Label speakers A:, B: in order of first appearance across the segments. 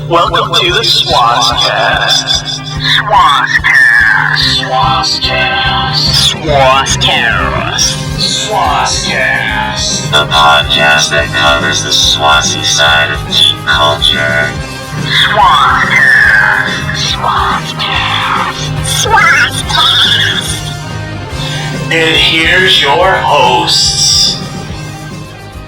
A: Welcome to the Swass-Cast. Swass-Cast. Swass-Cast. Swass-Cast. Swass-Cast. The podcast that covers the Swassy side of geek culture. Swass-Cast. Swass-Cast. Swass-Cast. And here's your hosts.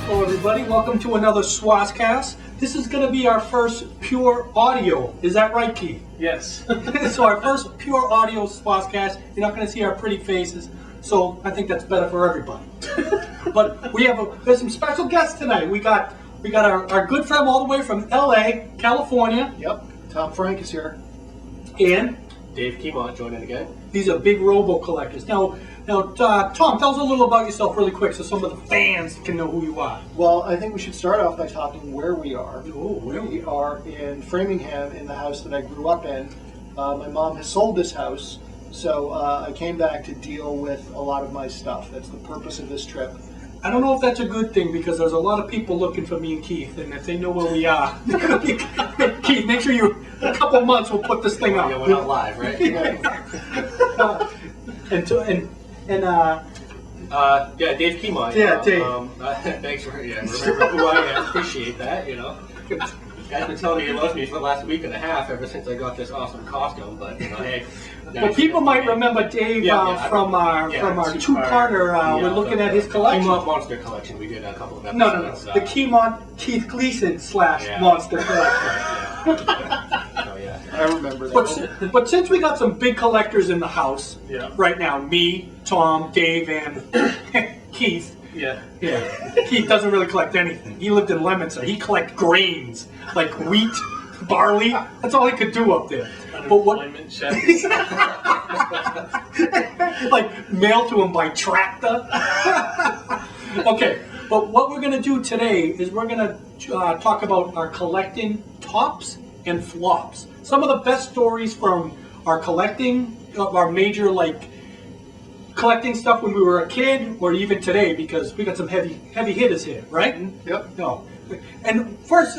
B: Hello everybody, welcome to another Swass-Cast. This is going to be our first pure audio. Is that right, Keith?
C: Yes.
B: So our first pure audio Swass-Cast. You're not going to see our pretty faces, so I think that's better for everybody. But there's some special guests tonight. We got our good friend all the way from LA, California.
C: Yep. Tom Franck is here.
B: And
D: Dave Keymont joining again.
B: these are big robo collectors. Now, Tom, tell us a little about yourself really quick so some of the fans can know who you are.
C: Well, I think we should start off by talking where we are.
B: Oh,
C: We are in Framingham, in the house that I grew up in. My mom has sold this house, so I came back to deal with a lot of my stuff. That's the purpose of this trip.
B: I don't know if that's a good thing because there's a lot of people looking for me and Keith, and if they know where we are, they're gonna be, Keith, make sure a couple months we'll put this thing up.
D: Yeah, we're not live, right? Dave Keymont.
B: Yeah, Dave.
D: Thanks for remember who I am. Appreciate that. Guys been telling me you love me for the last week and a half ever since I got this awesome costume, but hey.
B: Well, people might remember Dave from our two-parter. We're looking at his collection.
D: Keymont Monster Collection. We did a couple of episodes.
B: No. The Keymont Keith Gleason / Monster Collection.
C: I remember that.
B: But since we got some big collectors in the house right now, me, Tom, Dave, and Keith.
D: Yeah.
B: Keith doesn't really collect anything. He lived in Lemonster. He collects grains like wheat, barley. That's all he could do up there. But what? Like mailed to him by tractor. Okay, but what we're gonna do today is we're gonna talk about our collecting tops and flops. Some of the best stories from our collecting, our major collecting stuff when we were a kid, or even today, because we got some heavy hitters here, right?
C: Yep.
B: No. And first,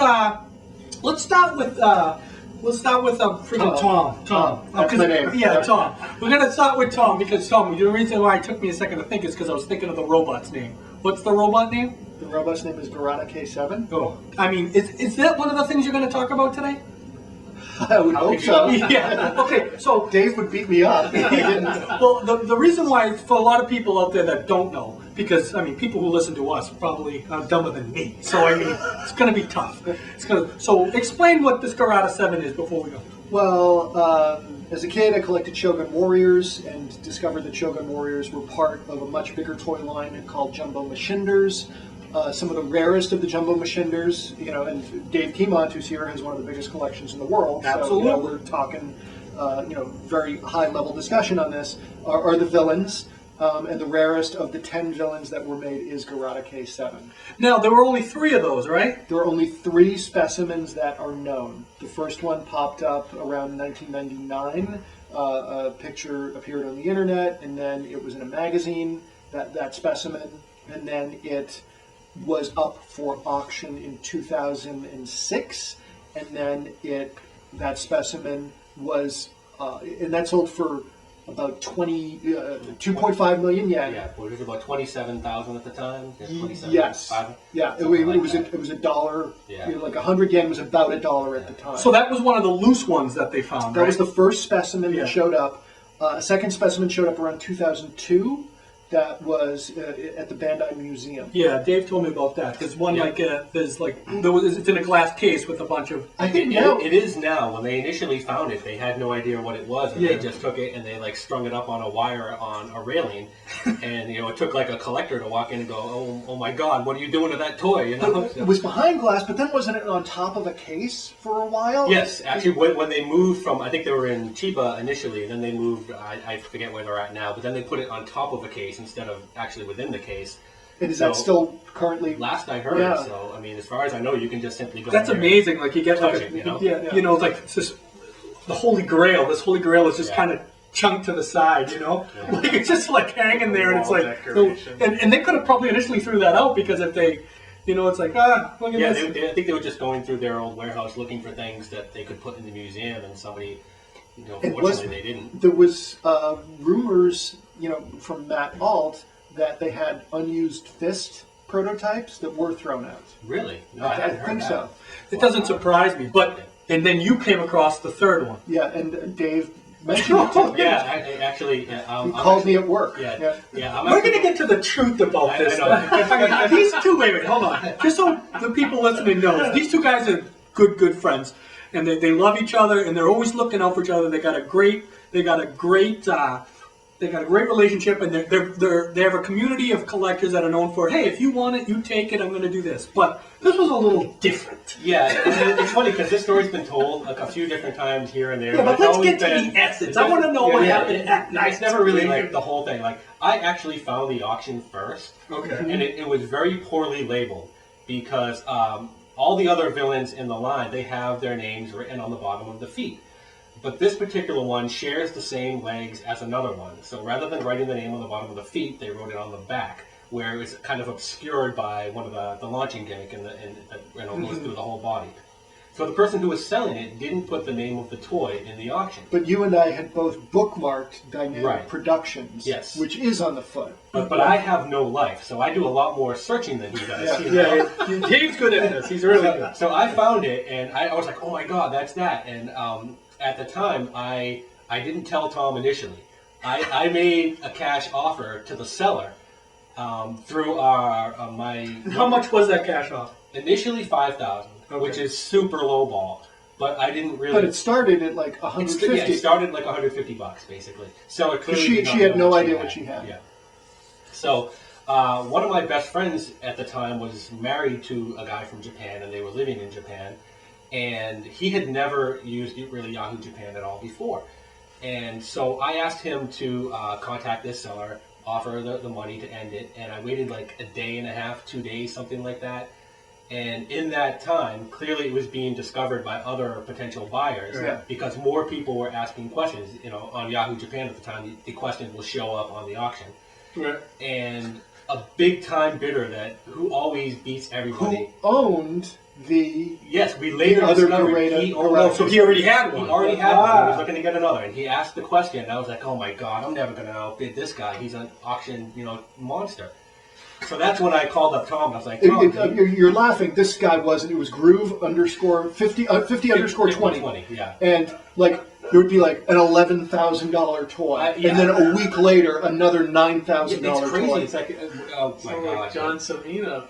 B: let's start with freaking Tom.
C: That's my name.
B: Yeah, Tom. We're gonna start with Tom because Tom. The reason why it took me a second to think is because I was thinking of the robot's name. What's the robot name?
C: The robot's name is Garada K7.
B: Oh, I mean, is that one of the things you're gonna talk about today?
C: I would hope so.
B: Yeah. Okay. So
C: Dave would beat me up if he didn't.
B: Well, the reason why, for a lot of people out there that don't know, because I mean, people who listen to us probably are dumber than me. So I mean, it's going to be tough. So explain what this Garada 7 is before we go.
C: Well, as a kid, I collected Shogun Warriors and discovered that Shogun Warriors were part of a much bigger toy line called Jumbo Machinders. Some of the rarest of the Jumbo Machinders, and Dave Keymont, who's here, has one of the biggest collections in the world.
B: Absolutely.
C: So, we're talking, very high-level discussion on this, are the villains. And the rarest of the 10 villains that were made is Garada K7.
B: Now, there were only 3 of those, right?
C: There are only 3 specimens that are known. The first one popped up around 1999. A picture appeared on the internet, and then it was in a magazine, that specimen, and then it was up for auction in 2006, and then that specimen was, and that sold for about 2.5 million yen.
D: Yeah, it was about 27,000 at the time.
C: Yes. Yeah, it was a dollar.
D: Yeah.
C: Like 100 yen was about $1 at the time.
B: So that was one of the loose ones that they found.
C: That
B: right?
C: was the first specimen that showed up. A second specimen showed up around 2002. That was at the Bandai Museum.
B: Yeah, Dave told me about that. There's one it's in a glass case with a bunch of.
C: I think now
D: it is now. When they initially found it, they had no idea what it was, and they just took it and they strung it up on a wire on a railing, and it took like a collector to walk in and go, oh my God, what are you doing to that toy?
C: It was behind glass, but then wasn't it on top of a case for a while?
D: Yes, actually, when they moved from, I think they were in Chiba initially, and then they moved. I forget where they're at now, but then they put it on top of a case instead of actually within the case.
C: And is that still currently?
D: Last I heard, so I mean, as far as I know, you can just simply go.
B: That's amazing. Like you get
D: touch
B: like
D: it,
B: it's like it's just the Holy Grail. This Holy Grail is just kind of chunked to the side, like it's just like hanging there, and it's like, and they could have probably initially threw that out because if they You know, it's like, look at
D: Yeah,
B: this.
D: I think they were just going through their old warehouse looking for things that they could put in the museum, and somebody, fortunately they didn't.
C: There was rumors, from Matt Alt that they had unused fist prototypes that were thrown out.
D: Really? No,
C: I
D: hadn't heard
C: think
D: that.
C: so.
B: It doesn't surprise me. And then you came across the third one.
C: Yeah, and Dave mentioned it too.
D: Yeah, actually,
C: He called me at work.
D: Yeah.
B: We're going to get to the truth about this. These two, wait, hold on. Just so the people listening know, these two guys are good friends, and they love each other, and they're always looking out for each other. They got a great relationship, and they have a community of collectors that are known for, hey, if you want it, you take it. I'm going to do this. But this was a little different.
D: Yeah, it's funny because this story's been told like a few different times here and there.
B: Yeah, but
D: it's
B: let's
D: always
B: get to
D: been-
B: the essence. I want to know what happened at night.
D: It's never really like the whole thing. Like I actually found the auction first,
B: Okay.
D: and it was very poorly labeled because all the other villains in the line, they have their names written on the bottom of the feet. But this particular one shares the same legs as another one. So rather than writing the name on the bottom of the feet, they wrote it on the back, where it was kind of obscured by one of the launching gimmick and goes through the whole body. So the person who was selling it didn't put the name of the toy in the auction.
C: But you and I had both bookmarked Dynamic
D: Right.
C: Productions,
D: Yes.
C: which is on the foot.
D: But I have no life, so I do a lot more searching than he does.
B: Dave's good at this. He's really good.
D: So I found it, and I was like, oh my god, that's that. And at the time, I didn't tell Tom initially. I made a cash offer to the seller through my...
B: How much was that cash off?
D: Initially $5,000, which is super low ball. But I didn't really...
C: But it started at like $150.
D: It started like $150 basically. Seller clearly
C: She
D: did not
C: had
D: know
C: no idea what she had.
D: Yeah. So one of my best friends at the time was married to a guy from Japan, and they were living in Japan. And he had never used really Yahoo Japan at all before. And so I asked him to contact this seller, offer the money to end it. And I waited like a day and a half, 2 days, something like that. And in that time, clearly it was being discovered by other potential buyers because more people were asking questions. On Yahoo Japan at the time, the questions will show up on the auction.
B: Right.
D: And a big time bidder who always beats everybody.
C: Who owned the...
D: Yes, we later
C: other
D: discovered
C: Beretta
D: he
C: Beretta.
B: So he already had one.
D: He already had one. He was looking to get another, and he asked the question. And I was like, "Oh my god, I'm never going to outbid this guy. He's an auction, monster." So that's when I called up Tom. I was like, "Tom,
C: You're laughing. This guy wasn't. It was Groove _50 50 underscore 20.
D: Yeah.
C: And like there would be like an $11,000 toy, and then a week later another $9,000
D: It's crazy.
C: toy.
D: It's like, oh my god,
B: like John Cena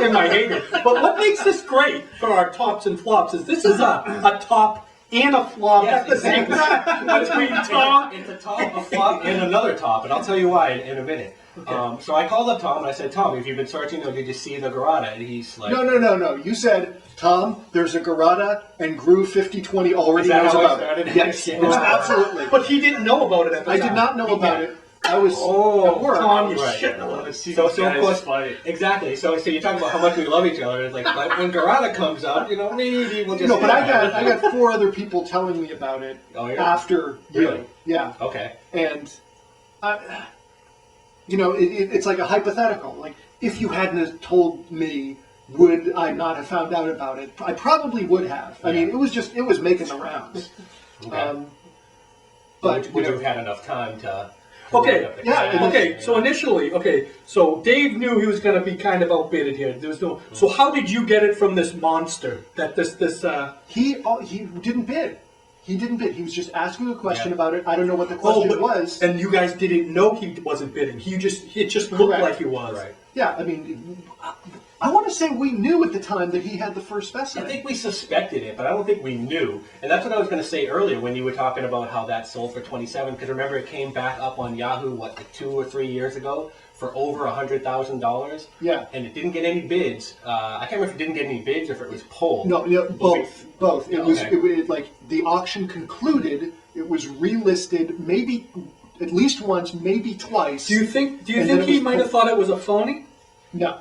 B: in my heyday. But what makes this great for our tops and flops is this is a top and a flop
D: Yes,
B: at the same time. Between Tom.
D: It's a top, a flop, and another top, and I'll tell you why in a minute. Okay. So I called up Tom and I said, "Tom, have you been searching, or did you see the Garada?" And he's like,
C: No. You said, Tom, there's a Garada, and Groove 5020 already knows about it. Yes, absolutely.
B: But he didn't know about it at the time.
C: I did not know about it. I was at work.
B: Tom, you
D: Right.
B: shit. I want to see
D: So
B: these
D: of
B: guys
D: course,
B: fight.
D: exactly. So you talk about how much we love each other. It's like when Garada comes up, maybe we'll just.
C: But I got 4 other people telling me about it after you.
D: Really?
C: Yeah.
D: Okay.
C: And it's like a hypothetical. Like, if you hadn't have told me, would I not have found out about it? I probably would have. I mean, it was making the rounds.
D: Okay.
C: But
D: would you have had enough time to?
B: Okay,
C: yeah,
B: okay, so initially, so Dave knew he was going to be kind of outbidded here. There was no. So how did you get it from this monster that this
C: he didn't bid. He didn't bid. He was just asking a question about it. I don't know what the question was.
B: And you guys didn't know he wasn't bidding. It just looked
C: Correct.
B: like he was.
D: Right.
C: Yeah, I mean, I want to say we knew at the time that he had the first
D: I
C: specimen.
D: think we suspected it, but I don't think we knew. And that's what I was going to say earlier when you were talking about how that sold for $27. Because remember, it came back up on Yahoo like 2 or 3 years ago for over $100,000.
C: Yeah.
D: And it didn't get any bids. I can't remember if it didn't get any bids or if it was pulled.
C: No, both. It was
D: Okay.
C: like the auction concluded. It was relisted maybe at least once, maybe twice.
B: Do you think
C: And then it
B: he
C: was
B: might have thought it was a phony?
C: No.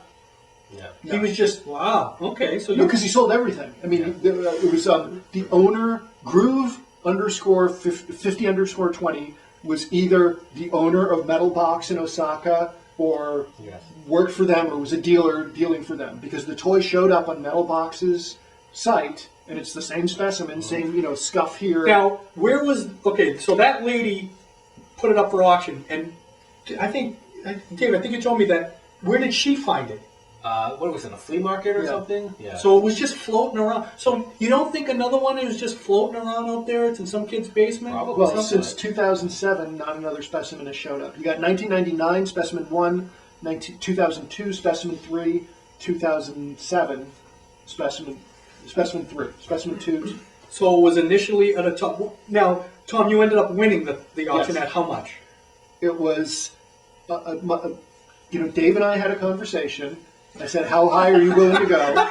D: Yeah.
B: He was just okay. So
C: No, because he sold everything. I mean, it was the owner, Groove _50 _20 was either the owner of Metal Box in Osaka, or
D: Yes.
C: worked for them or was a dealer dealing for them, because the toy showed up on Metal Box's site and it's the same specimen, same, scuff here.
B: Now, where was, okay, so that lady put it up for auction, and Dave, I think you told me that, where did she find it?
D: What was it, a flea market or
C: Yeah.
D: something? Yeah.
B: So it was just floating around. So you don't think another one is just floating around out there? It's in some kid's basement?
D: Probably.
C: Well,
B: Something?
C: since 2007, not another specimen has showed up. You got 1999, specimen 1, 2002, specimen 3, 2007, specimen 3, specimen 2.
B: So it was initially at a top. Now, Tom, you ended up winning the auction
C: Yes.
B: at how much?
C: It was, Dave and I had a conversation. I said, how high are you willing to go?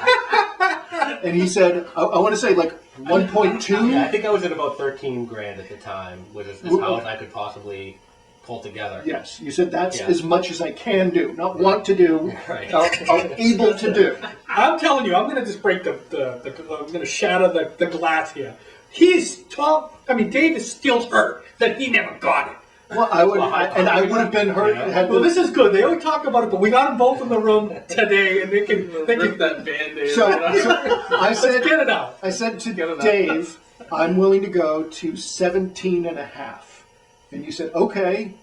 C: And he said, I want to say like 1.2.
D: Yeah, I think I was at about 13 grand at the time, which is as high as I could possibly pull together.
C: Yes, you said that's
D: Yeah.
C: as much as I can do, not want to do,
D: Right.
C: I'm able to do.
B: I'm telling you, I'm going to just break I'm going to shatter the glass here. Dave is still hurt that he never got it.
C: Well, I would have been hurt.
D: Yeah.
C: Had
B: Well,
C: the-
B: this is good. They always talk about it, but we got them both in the room today, and they can
D: Rip that Band-Aid.
C: so I said,
B: get it out.
C: I said to
D: Get it out.
C: Dave, I'm willing to go to 17 and a half. And you said, okay,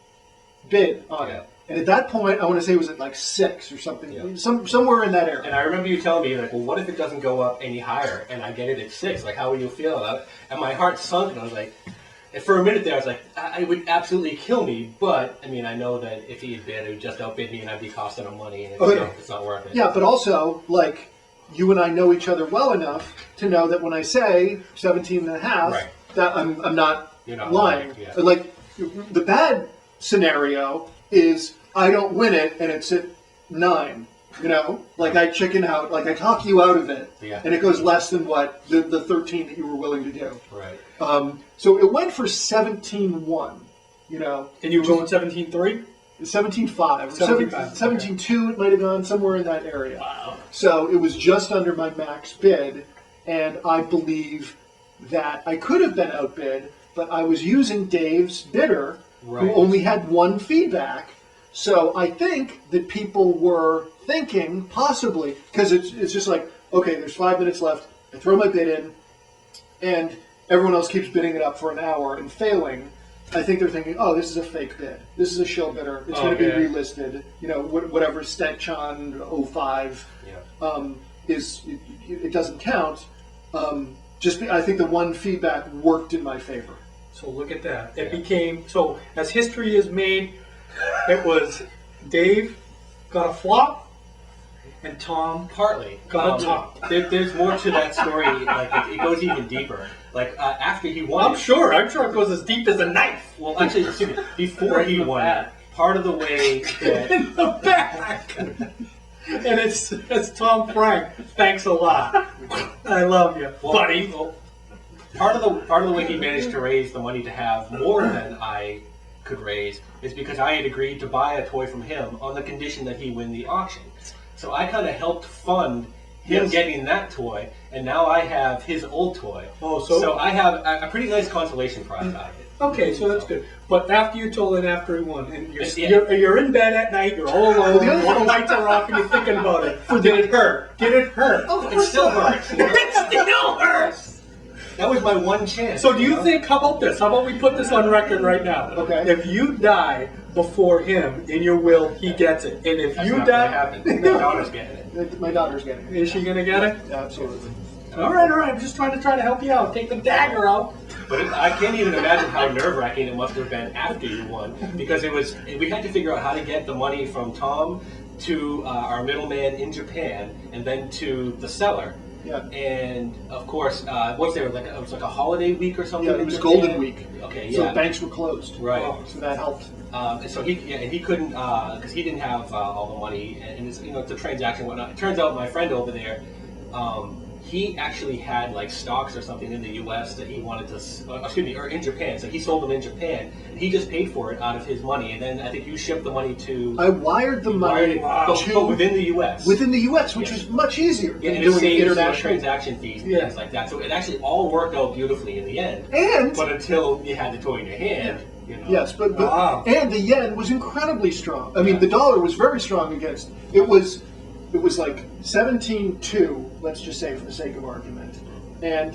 C: bid on
D: Yeah.
C: it. And at that point, I want to say it was at like 6 or something,
D: Yeah.
C: somewhere in that area.
D: And I remember you telling me, like, well, what if it doesn't go up any higher? And I get it at 6. Like, how would you feel? And my heart sunk, and I was like, and for a minute there, I was like, it would absolutely kill me. But, I mean, I know that if he had bid, it would just outbid me, and I'd be costing him money, and it's not worth it.
C: Yeah, but also, like, you and I know each other well enough to know that when I say 17 and a half,
D: Right.
C: that I'm not,
D: You're not
C: lying.
D: lying, yeah.
C: Like, the bad scenario is I don't win it and it's at 9. Like I chicken out, like I talk you out of it,
D: Yeah.
C: and it goes less than what the 13 that you were willing to do.
D: Right.
C: So it went for 17-1.
B: And you were going 17.3?
C: 17.5,
B: 17.5,
C: 17.2, it might have gone somewhere in that area.
B: Wow.
C: So it was just under my max bid, and I believe that I could have been outbid, but I was using Dave's bidder, who
D: Right.
C: only had one feedback. So I think that people were thinking, possibly, because it's just like, okay, there's 5 minutes left, I throw my bid in, and everyone else keeps bidding it up for an hour and failing. I think they're thinking, oh, this is a fake bid. This is a shill bidder. It's going to be
D: yeah.
C: relisted. Whatever Stetchon 05
D: Yeah.
C: it doesn't count. I think the one feedback worked in my favor.
B: So look at that. It
D: Yeah.
B: became, so as history is made, it was Dave got a flop, and Tom
D: Partly.
B: got a top.
D: There's more to that story. Like it goes even deeper. Like after he won,
B: I'm sure it goes as deep as a knife
D: Well, actually, excuse me, before he won it, part of the way that
B: in the back. And it's Tom Franck. Thanks a lot. I love you, buddy.
D: well, part of the way he managed to raise the money to have more than I could raise is because I had agreed to buy a toy from him on the condition that he win the auction. So I kind of helped fund him
C: Yes.
D: getting that toy, and now I have his old toy.
B: Oh, so-
D: I have a pretty nice consolation prize out of it.
B: Okay, so that's good. But after you told it, after he won, and
D: Yeah.
B: you're in bed at night, you're all alone,
C: the other
B: all the
C: thing-
B: lights are off, and you're thinking about it. Did it hurt? Did it hurt?
D: Oh, it still hurts.
B: It still hurts.
D: That was my one chance.
B: So do you think, how about this? How about we put this on record right now?
C: Okay.
B: If you die before him, in your will, he gets it. And if
D: That's
B: you
D: not gonna
B: die...
D: happen. My daughter's getting it.
C: My daughter's getting it.
B: Is she going to get it?
C: Absolutely.
B: All right. I'm just trying to help you out. Take the dagger out.
D: But I can't even imagine how nerve-wracking it must have been after you won, because we had to figure out how to get the money from Tom to our middleman in Japan, and then to the seller.
C: Yeah.
D: And of course, what's there it was like a holiday week or something?
C: Yeah, it
D: in
C: was
D: Japan?
C: Golden Week.
D: Okay,
C: So
D: yeah.
C: banks were closed.
D: Right.
C: So that helped.
D: And so he couldn't because he didn't have all the money, and it's it's a transaction and whatnot. It turns out my friend over there, he actually had like stocks or something in the U.S. that he wanted to, or in Japan. So he sold them in Japan. And he just paid for it out of his money, and then I think you shipped the money to.
C: I wired the money
D: but within the U.S.
C: Within the U.S., which is much easier than
D: and
C: doing
D: it
C: international
D: transaction fees and things like that. So it actually all worked out beautifully in the end. But until you had the toy in your hand. You know.
C: Yes, but and the yen was incredibly strong. I mean, the dollar was very strong against. It was like 17.2, let's just say for the sake of argument, and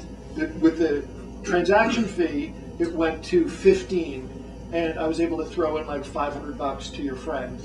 C: with the transaction fee, it went to 15, and I was able to throw in like $500 to your friend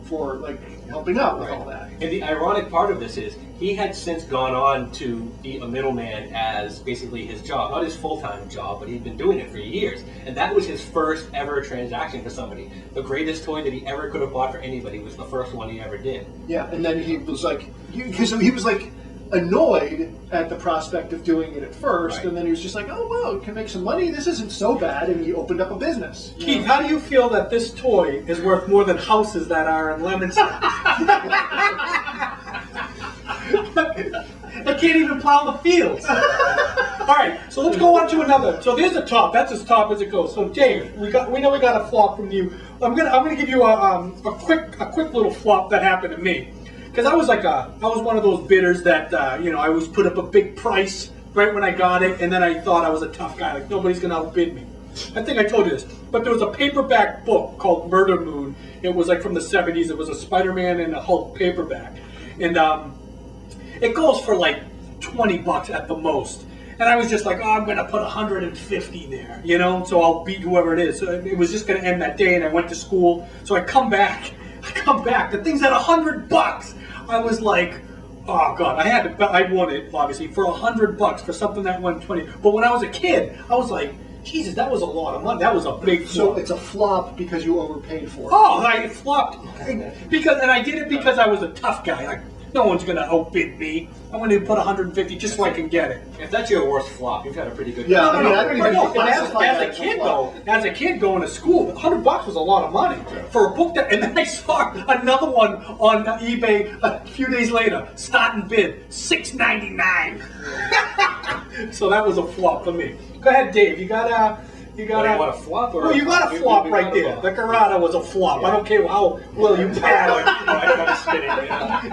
C: for like helping out with all that.
D: And the ironic part of this is he had since gone on to be a middleman as basically his job, not his full-time job, but he'd been doing it for years. And that was his first ever transaction for somebody. The greatest toy that he ever could have bought for anybody was the first one he ever did.
C: Yeah, and then he was like, because he was like annoyed at the prospect of doing it at first, and then he was just like, oh, well, can make some money, this isn't so bad, and he opened up a business.
B: Keith, how do you feel that this toy is worth more than houses that are in Leominster? I can't even plow the fields. All right, so let's go on to another. So there's a top. That's as top as it goes. So Dave, we know we got a flop from you. I'm gonna give you a quick little flop that happened to me. Because I was one of those bidders that I always put up a big price right when I got it, and then I thought I was a tough guy, like nobody's gonna outbid me. I think I told you this, but there was a paperback book called Murder Moon. It was like from the 70s. It was a Spider-Man and a Hulk paperback, and it goes for like $20 at the most. And I was just like, oh, I'm gonna put 150 there, so I'll beat whoever it is. So it was just gonna end that day, and I went to school. So I come back, the thing's at $100. I was like, oh god, I won it obviously for $100 for something that won 20. But when I was a kid, I was like, Jesus, that was a lot of money. That was a big flop.
C: So it's a flop because you overpaid for it.
B: Oh, I flopped and I did it because I was a tough guy. Like, no one's gonna outbid me. I wanted to put 150 just so I can get it.
D: If that's your worst flop, you've had a pretty good.
C: Yeah,
B: as a kid going to school, $100 was a lot of money for a book and then I saw another one on eBay a few days later, starting bid $6.99. So that was a flop for me. Go ahead, Dave. You got
D: a flop?
B: Well, you got a flop right there. The Garada was a flop. Yeah. I don't care how well you paddle it.
D: Don't spin it.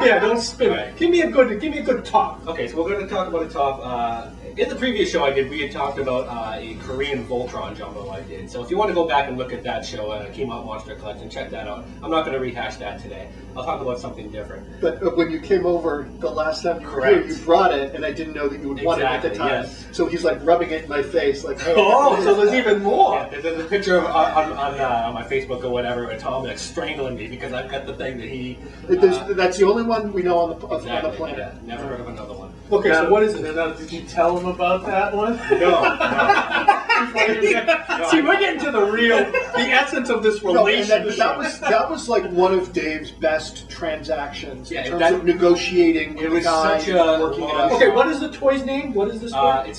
B: Yeah, don't spin it. Give me a good top.
D: Okay, so we're going to talk about a top. In the previous show I did, we had talked about a Korean Voltron jumbo I did. So if you want to go back and look at that show, Keymont Monster Collection, check that out. I'm not going to rehash that today. I'll talk about something different.
C: But when you came over the last time you were here, you brought it, and I didn't know that you would want it at the time.
D: Yes.
C: So he's like rubbing it in my face, like, hey.
B: Oh, so there's even more.
D: Yeah, there's a picture of, on my Facebook or whatever with Tom like strangling me because I've got the thing that he.
C: That's the only one we know on the planet.
D: Yeah, never heard of another one.
B: Okay, so what is it?
E: Did you tell him about that one?
D: No.
B: See, we're getting to the essence of this relationship.
C: That was like one of Dave's best transactions in terms
D: of
C: of negotiating with the guy, working it out.
B: Okay, what is the toy's name? What is this toy?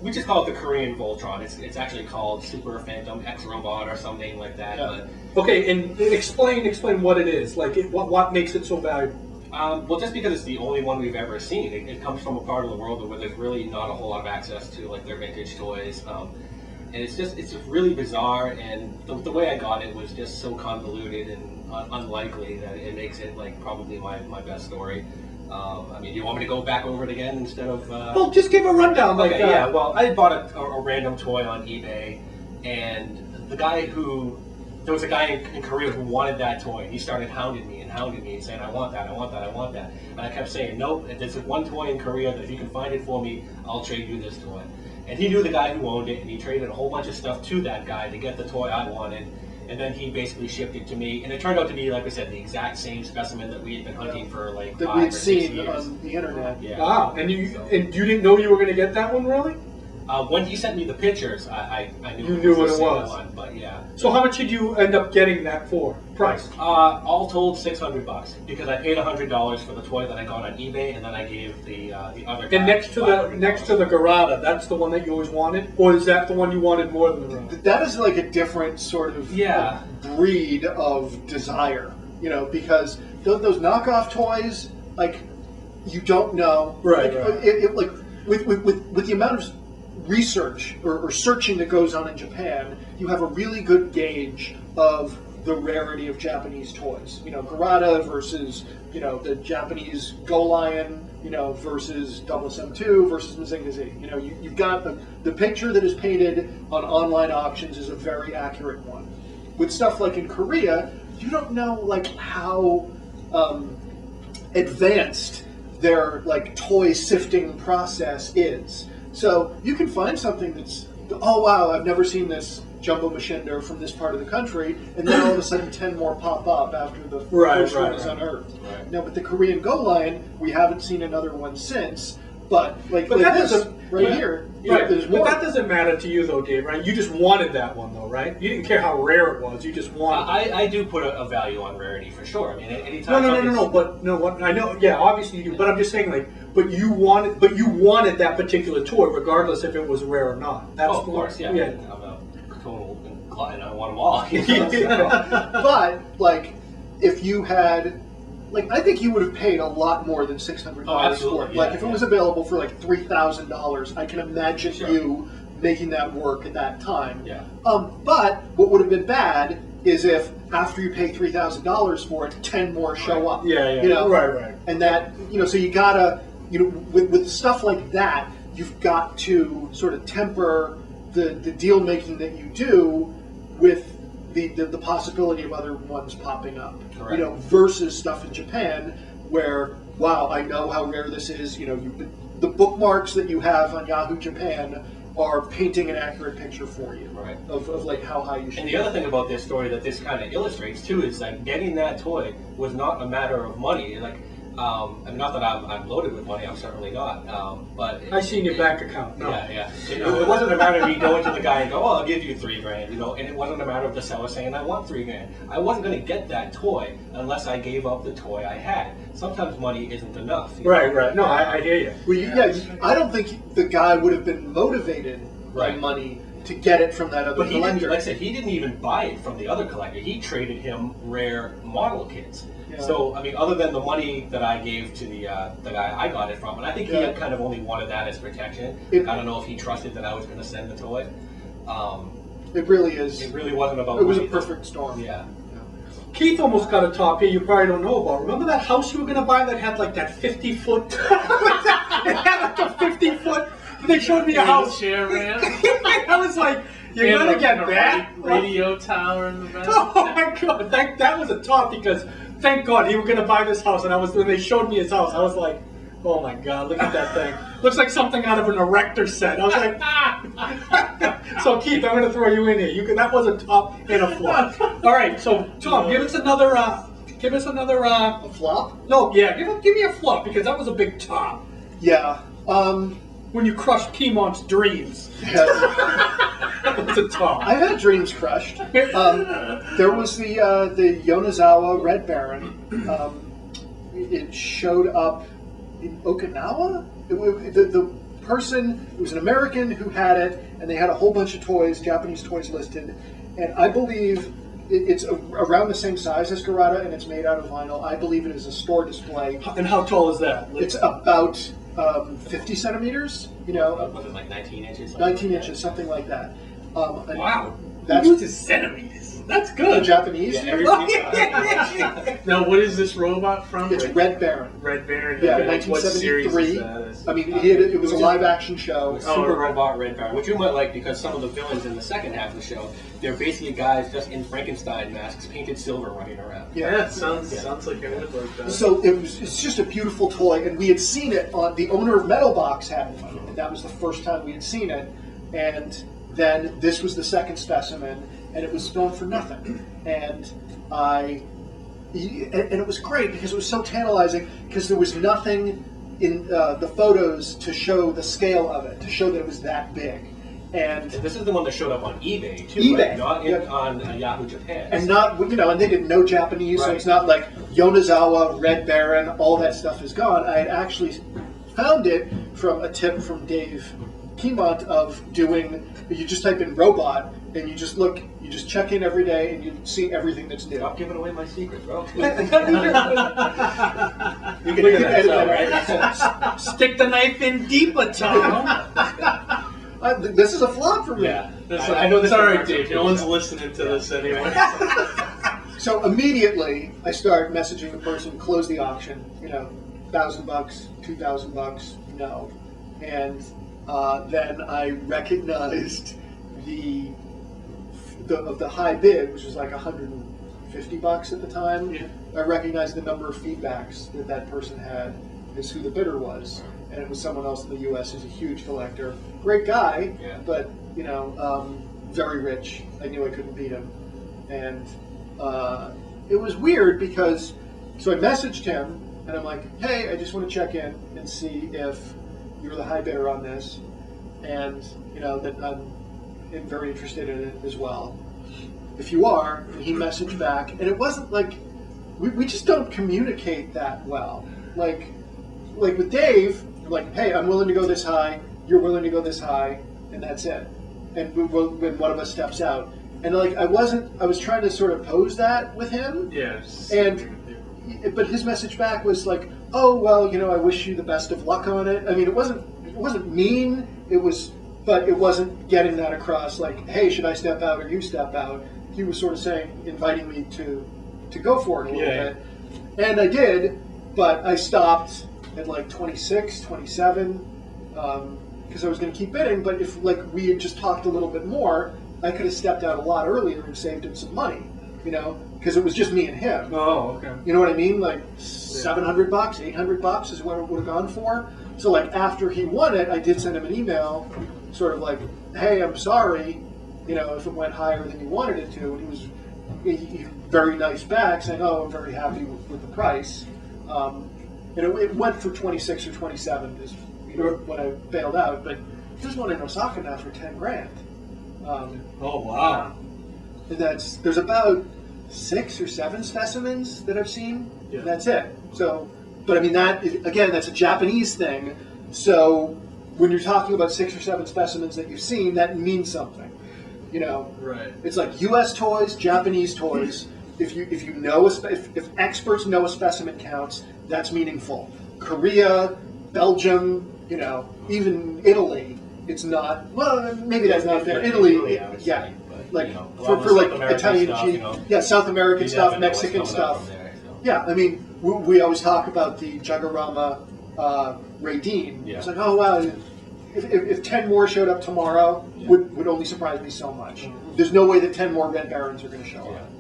D: We just call it the Korean Voltron. It's actually called Super Phantom X Robot or something like that.
C: Yeah.
D: But,
B: okay, and explain what it is. Like, what makes it so valuable?
D: Well, just because it's the only one we've ever seen, it comes from a part of the world where there's really not a whole lot of access to like their vintage toys, and it's just really bizarre. And the way I got it was just so convoluted and unlikely that it makes it like probably my best story. I mean, do you want me to go back over it again instead of?
B: Well, just give a rundown.
D: Okay, yeah. Well, I bought a random toy on eBay, and there was a guy in Korea who wanted that toy. And he started hounding me and saying, I want that. And I kept saying, nope, there's one toy in Korea that if you can find it for me, I'll trade you this toy. And he knew the guy who owned it, and he traded a whole bunch of stuff to that guy to get the toy I wanted. And then he basically shipped it to me. And it turned out to be, like I said, the exact same specimen that we had been hunting for like 5 or 6 years.
C: That we'd seen on the internet.
D: Yeah.
B: Wow, and you didn't know you were going to get that one, really?
D: When he sent me the pictures, I knew
B: you knew what
D: the
B: it was.
D: one, but yeah.
B: So how much did you end up getting that for? Price?
D: All told, $600 because I paid $100 for the toy that I got on eBay, and then I gave the other guy.
B: And next to the Garada, that's the one that you always wanted, or is that the one you wanted more than the Garada?
C: That is like a different sort of breed of desire, because those knockoff toys, like. you don't know.
B: Right,
C: Like,
B: right.
C: like with the amount of research or searching that goes on in Japan, you have a really good gauge of the rarity of Japanese toys. You know, Garada versus, you know, the Japanese Go Lion, you know, versus 072 versus Mazinga Z. You know, you've got the picture that is painted on online auctions is a very accurate one. With stuff like in Korea, you don't know like how advanced their like toy sifting process is. So you can find something that's, oh wow, I've never seen this Jumbo Machender from this part of the country, and then all of a sudden 10 more pop up after the first one is unearthed.
D: Right.
C: Now with the Korean Go Lion, we haven't seen another one since, but like
B: But that
C: this
B: doesn't
C: right here,
B: Right,
C: there's
B: but
C: more.
B: that doesn't matter to you though, Dave, right? You just wanted that one though, right? You didn't care how rare it was, you just wanted it.
D: I do put a value on rarity for sure. I mean, anytime.
B: No. But no, what I know, yeah, obviously you do. But I'm just saying, like, but you wanted that particular toy, regardless if it was rare or not. That's
D: Oh, of course, yeah.
B: yeah.
D: I'm a total glutton. I want them all. You know?
C: But like, if you had, like, I think you would have paid a lot more than $600 for
D: absolutely,
C: it. Like,
D: yeah,
C: if it was available for like $3,000, I can imagine
D: Sure.
C: you making that work at that time.
D: Yeah.
C: But what would have been bad is if after you pay $3,000 for it, 10 more show up.
B: Yeah.
C: You know?
B: Right.
C: And that, you know, so you gotta, you know, with stuff like that, you've got to sort of temper the deal making that you do with the possibility of other ones popping up.
D: Correct.
C: You know, versus stuff in Japan where, wow, I know how rare this is. You know, the bookmarks that you have on Yahoo Japan are painting an accurate picture for you,
D: Right.
C: of like how high you should.
D: And the other thing about this story that this kind of illustrates too is that getting that toy was not a matter of money. Like, I mean, not that I'm loaded with money. I'm certainly not. But
B: I seen your bank account. No.
D: Yeah. It wasn't a matter of me going to the guy and go, "Oh, I'll give you $3,000," you know. And it wasn't a matter of the seller saying, "I want $3,000." I wasn't going to get that toy unless I gave up the toy I had. Sometimes money isn't enough. You know?
B: Right. No, I hear you.
C: Well, yeah, I don't think the guy would have been motivated by
D: Right.
C: money to get it from that other
D: But he didn't,
C: collector.
D: like I said, he didn't even buy it from the other collector. He traded him rare model kits.
C: Yeah.
D: So, I mean, other than the money that I gave to the guy I got it from, and I think he
C: Yeah.
D: had kind of only wanted that as protection.
C: It-
D: I don't know if he trusted that I was going to send the toy.
C: It really is.
D: It really wasn't about
C: It was a
D: money.
C: perfect storm.
D: Yeah.
B: Keith almost got a top here you probably don't know about. Remember that house you were going to buy that had like that 50-foot? It had like a 50-foot. They showed me a house.
E: Wheelchair ramp.
B: I was like, you're
E: And
B: going to
E: a-
B: get
E: and a
B: that?
E: radio tower in the back.
B: Oh my God, that was a top because thank God he was going to buy this house. And when they showed me his house, I was like, oh my God, look at that thing. Looks like something out of an erector set. I was like, ah. So Keith, I'm going to throw you in here. That was a top and a flop. All right, so Tom, give us another.
C: A flop?
B: No, yeah, give me a flop because that was a big top.
C: Yeah.
B: When you crushed Keymont's dreams,
C: Yeah.
B: that was a top.
C: I've had dreams crushed. There was the Yonezawa Red Baron. It showed up in Okinawa. The person, it was an American who had it, and they had a whole bunch of toys, Japanese toys listed. And I believe it's around the same size as Garada, and it's made out of vinyl. I believe it is a store display.
B: And how tall is that?
C: It's about 50 centimeters, you know,
D: Was it like 19 inches?
C: 19 inches, something like that. And
B: Wow.
C: That's
B: He uses centimeters. That's
C: the
B: good.
C: Japanese.
D: Yeah, everything.
E: Now, what is this robot from?
C: It's Red Baron.
E: Red Baron.
C: Yeah,
E: Okay, what series is
C: 1973.
E: that?
C: I mean, it was a live action show.
D: Super Robot Red Baron, which you might like because some of the villains in the second half of the show, they're basically guys just in Frankenstein masks, painted silver, running around.
E: Yeah, it sounds like I would like that.
C: So it's just a beautiful toy, and we had seen it on the owner of Metal Box had it, and that was the first time we had seen it. And then this was the second specimen, and it was going for nothing. And it was great because it was so tantalizing because there was nothing in the photos to show the scale of it, to show that it was that big. And
D: This is the one that showed up on eBay too,
C: eBay,
D: right? Not
C: yeah.
D: on Yahoo Japan.
C: And not, you know, and they didn't know Japanese, so
D: Right.
C: it's not like Yonezawa, Red Baron, all that stuff is gone. I had actually found it from a tip from Dave Keymont of doing, you just type in robot, and you just check in every day, and you see everything that's new.
D: Stop giving away my secrets, bro.
C: You
D: You can hear that, so, right?
B: Stick the knife in deeper, Tom.
C: This is a flop for me.
D: Yeah. I know this.
E: It's alright, Dave. No one's listening to this anyway.
C: So immediately I start messaging the person, close the auction, $1,000, $2,000, no. And then I recognized of the high bid, which was like $150 at the time.
E: Yeah.
C: I recognized the number of feedbacks that person had as who the bidder was. And it was someone else in the U.S. who's a huge collector. Great guy,
D: Yeah.
C: but, very rich. I knew I couldn't beat him. And it was weird because, so I messaged him, and I'm like, hey, I just want to check in and see if you're the high bidder on this, and, that I'm very interested in it as well. If you are, and he messaged back, and it wasn't like, we just don't communicate that well. Like with Dave, like, hey, I'm willing to go this high, you're willing to go this high, and that's it. And when one of us steps out. And I was trying to sort of pose that with him.
E: Yes.
C: But his message back was like, oh, well, I wish you the best of luck on it. I mean, it wasn't mean, but it wasn't getting that across like, hey, should I step out or you step out? He was sort of inviting me to go for it a little bit. And I did, but I stopped at like 26, 27, because I was going to keep bidding. But if we had just talked a little bit more, I could have stepped out a lot earlier and saved him some money, because it was just me and him.
B: Oh, okay.
C: You know what I mean? Like $700, $800 is what it would have gone for. So after he won it, I did send him an email, sort of like, hey, I'm sorry, if it went higher than you wanted it to. And he was very nice back, saying, oh, I'm very happy with the price. And it went for 26 or 27 is when I bailed out. But there's one in Osaka now for $10,000.
B: Oh, wow.
C: And there's about 6 or 7 specimens that I've seen.
E: Yeah.
C: And that's it. So, but I mean, that's a Japanese thing. So when you're talking about 6 or 7 specimens that you've seen, that means something.
E: Right.
C: It's like U.S. toys, Japanese toys. If experts know a specimen counts, that's meaningful. Korea, Belgium, even Italy, it's not. Well, maybe that's not fair. Italy,
D: I would
C: yeah.
D: say, but,
C: Like
D: a lot
C: for
D: of
C: like
D: South American
C: Italian
D: stuff,
C: cheese, yeah, South American
D: you
C: stuff,
D: never know what's
C: Mexican
D: coming up
C: stuff.
D: from there, so.
C: Yeah, I mean, we always talk about the Jagorama Radine.
D: Yeah.
C: It's like, oh wow, if 10 more showed up tomorrow, would only surprise me so much. There's no way that 10 more Red Barons are going to show up.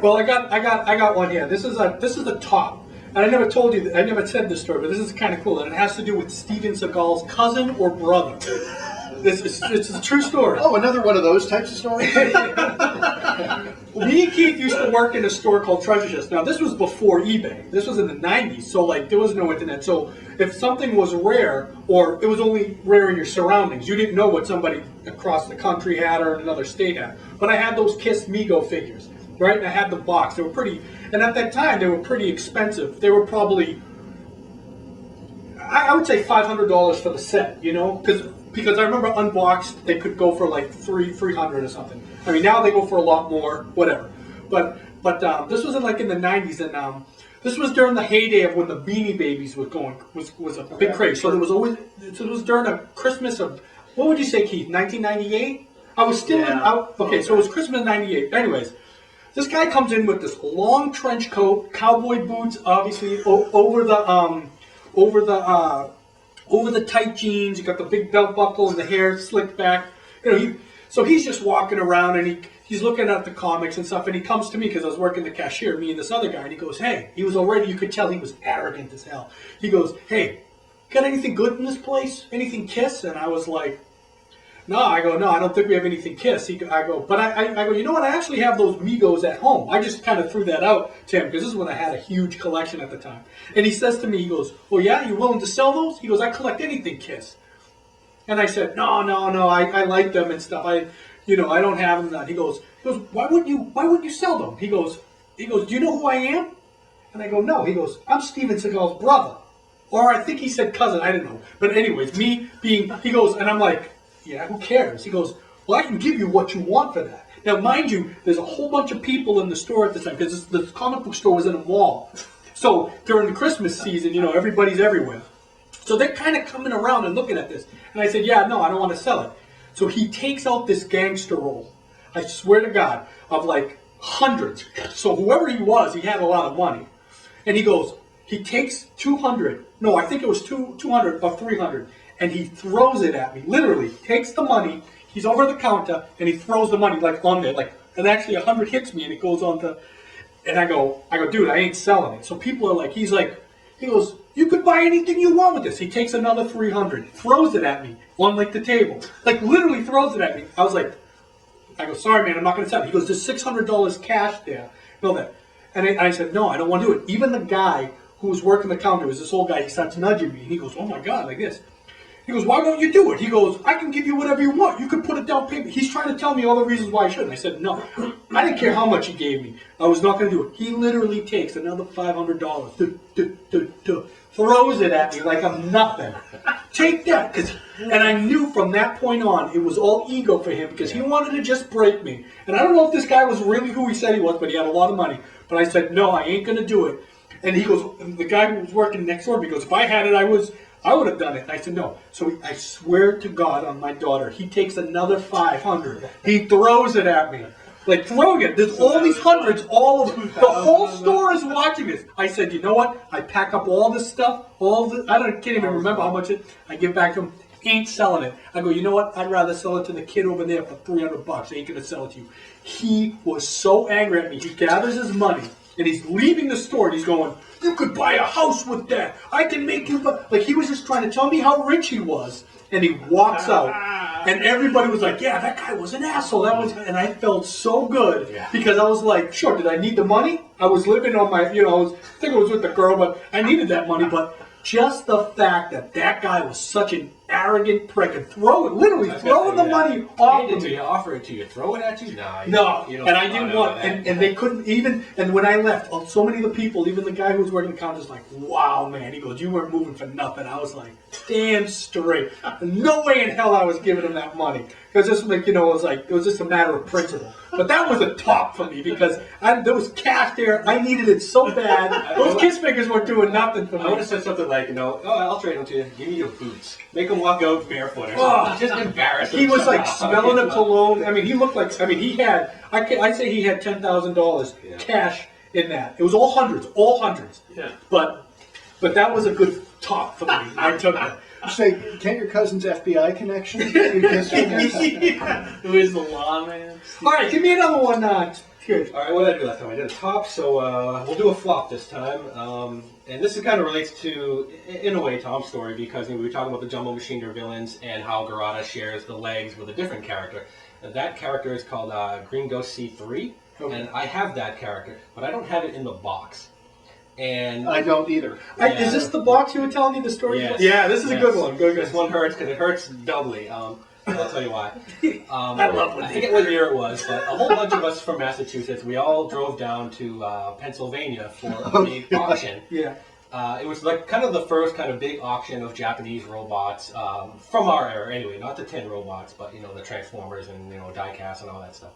B: Well, I got one here. This is a top, and I never told you. I never said this story, but this is kind of cool, and it has to do with Steven Seagal's cousin or brother. It's a true story.
C: Oh, another one of those types of stories.
B: Me and Keith used to work in a store called Treasure Chest. Now, this was before eBay. This was in the 90s, so there was no internet. So if something was rare, or it was only rare in your surroundings, you didn't know what somebody across the country had or in another state had. But I had those Kiss Mego figures, right? And I had the box. They were pretty, and at that time, they were pretty expensive. They were probably, I would say $500 for the set, because I remember unboxed, they could go for like $300 or something. I mean, now they go for a lot more, whatever. But this was in the 90s, and this was during the heyday of when the Beanie Babies was a big craze. So it was during a Christmas of, what would you say, Keith? 1998? I was still so it was Christmas of '98. Anyways, this guy comes in with this long trench coat, cowboy boots, obviously over the tight jeans. You got the big belt buckle and the hair slicked back. So he's just walking around and he's looking at the comics and stuff. And he comes to me because I was working the cashier, me and this other guy. And he goes, "Hey," he was already. You could tell he was arrogant as hell. He goes, "Hey, got anything good in this place? Anything Kiss?" And I was like, "No." I go, "No, I don't think we have anything Kiss." I go, "You know what? I actually have those Migos at home." I just kind of threw that out to him because this is when I had a huge collection at the time. And he says to me, he goes, "Well, yeah, you willing to sell those?" He goes, "I collect anything Kiss." And I said, No, I like them and stuff. I don't have them. He goes, "Why wouldn't you sell them?" He goes, "Do you know who I am?" And I go, "No." He goes, "I'm Steven Seagal's brother." Or I think he said cousin, I don't know. But anyways, he goes, and I'm like, "Yeah, who cares?" He goes, well, I can give you what you want for that. Now, mind you, there's a whole bunch of people in the store at the time, because the comic book store was in a mall. So during the Christmas season, everybody's everywhere. So they're kind of coming around and looking at this. And I said, yeah, no, I don't want to sell it. So he takes out this gangster roll, I swear to God, of like hundreds. So whoever he was, he had a lot of money. And he takes 200, no, I think it was 200 or 300, and he throws it at me, literally, takes the money, he's over the counter, and he throws the money like on there, and actually 100 hits me, and it goes on to, and I go, dude, I ain't selling it. So people are like, he goes, you could buy anything you want with this. He takes another 300, throws it at me on like the table, like literally throws it at me. I go, sorry man, I'm not going to sell it. He goes, there's $600 cash there. Know that. And I said, no, I don't want to do it. Even the guy who was working the counter, was this old guy, he starts nudging me. And he goes, oh my God, like this. He goes, why won't you do it? He goes, I can give you whatever you want. You could put a down payment. He's trying to tell me all the reasons why I shouldn't. I said, no. I didn't care how much he gave me. I was not going to do it. He literally takes another $500, throws it at me like I'm nothing. Take that. And I knew from that point on, it was all ego for him because he wanted to just break me. And I don't know if this guy was really who he said he was, but he had a lot of money. But I said, no, I ain't going to do it. And he goes, the guy who was working next door, he goes, if I had it, I would have done it. And I said, no. So I swear to God on my daughter, he takes another 500. He throws it at me. Like throwing it. There's all these hundreds, the whole store is watching this. I said, you know what? I pack up all this stuff, can't even remember how much I give back to him. Ain't selling it. I go, you know what? I'd rather sell it to the kid over there for $300. Ain't gonna sell it to you. He was so angry at me. He gathers his money. And he's leaving the store, and he's going, you could buy a house with that. I can make you... Like, he was just trying to tell me how rich he was. And he walks out. And everybody was like, yeah, that guy was an asshole. And I felt so good. Because I was like, sure, did I need the money? I was living on my... I think I was with the girl, but I needed that money. But just the fact that guy was such an arrogant prick and throwing the money off of me.
D: Offer it to you, throw it at you?
B: No, and I didn't want, and they couldn't even, and when I left, so many of the people, even the guy who was working the counter was like, wow, man, he goes, you weren't moving for nothing. I was like, damn straight. No way in hell I was giving him that money. Because this was it was just a matter of principle. But that was a top for me because there was cash there. I needed it so bad. Those kiss fingers weren't doing nothing for me.
D: I would have said something like, I'll trade them to you. Give me your boots. Make them walk out barefoot or something. Just embarrassing.
B: He was like smelling a cologne. I mean, he looked like, he had, I'd say he had $10,000 cash in that. It was all hundreds. Yeah. But that was a good top for me. I took it.
C: Say, can't your cousin's FBI connection?
E: Who is the lawman?
B: All right, give me another one.
D: Good. All right, what did I do last time? I did a top, so we'll do a flop this time. And this kind of relates to, in a way, Tom's story, because we were talking about the Jumbo Machine villains and how Garada shares the legs with a different character. And that character is called Green Ghost C3, and I have that character, but I don't have it in the box. And
C: I don't either.
B: Is this the box you were telling me the story?
D: Yes.
B: Yeah, this is a good one. Good.
D: This one hurts because it hurts doubly. I'll tell you why.
B: I love when
D: I forget what year it was, but a whole bunch of us from Massachusetts, we all drove down to Pennsylvania for a big auction.
B: Yeah.
D: It was like kind of the first kind of big auction of Japanese robots from our era, anyway. Not the tin robots, but the Transformers and die-cast and all that stuff.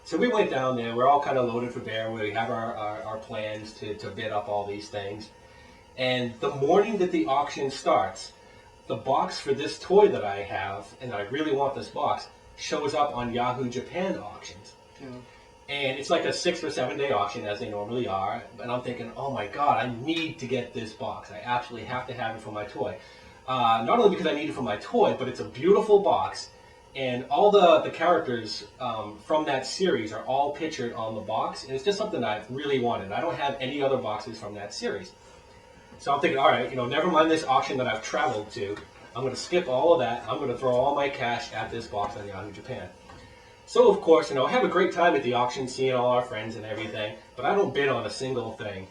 D: So we went down there. We're all kind of loaded for bear. We have our plans to bid up all these things. And the morning that the auction starts, the box for this toy that I have, and I really want this box, shows up on Yahoo Japan auctions. Yeah. And it's like a 6 or 7 day auction, as they normally are. And I'm thinking, oh my God, I need to get this box. I absolutely have to have it for my toy. Not only because I need it for my toy, but it's a beautiful box. And all the characters from that series are all pictured on the box. And it's just something that I've really wanted. I don't have any other boxes from that series. So I'm thinking, all right, never mind this auction that I've traveled to. I'm going to skip all of that. I'm going to throw all my cash at this box on Yahoo Japan. So, of course, I have a great time at the auction, seeing all our friends and everything. But I don't bid on a single thing.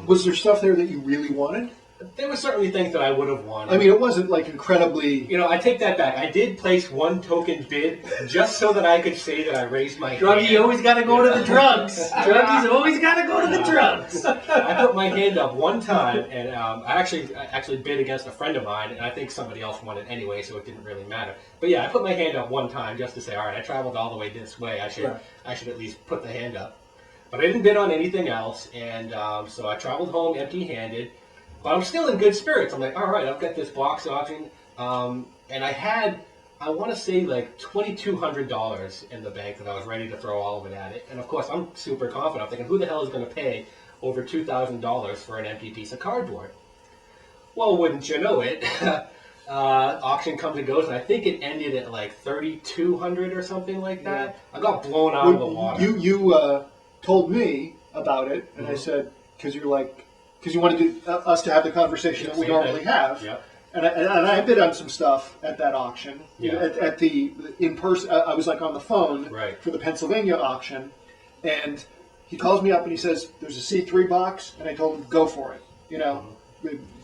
C: Was there stuff there that you really wanted?
D: There were certainly things that I would have wanted.
C: I mean, it wasn't like incredibly.
D: You know, I take that back. I did place one token bid just so that I could say that I raised my
B: Druggy,
D: hand.
B: you always got to go to the drugs. Druggy's always got to go to the drugs.
D: I put my hand up one time, and I actually bid against a friend of mine, and I think somebody else won it anyway, so it didn't really matter. But yeah, I put my hand up one time just to say, all right, I traveled all the way this way. I should at least put the hand up. But I didn't bid on anything else, and so I traveled home empty-handed. But I'm still in good spirits. I'm like, all right, I've got this box auction, and I had, I want to say, like $2,200 in the bank that I was ready to throw all of it at it. And of course, I'm super confident. I'm thinking, who the hell is going to pay over $2,000 for an empty piece of cardboard? Well, wouldn't you know it? Auction comes and goes, and I think it ended at like $3,200 or something like that. I got blown out of the water.
C: You told me about it, and I said, because you're like, because you wanted us to have the conversation that we normally have.
D: Yep.
C: And I bid on some stuff at that auction.
D: Yeah.
C: At the in person, I was like on the phone
D: Right.
C: for the Pennsylvania auction, and he calls me up and he says, "There's a C3 box," and I told him, "Go for it. You know,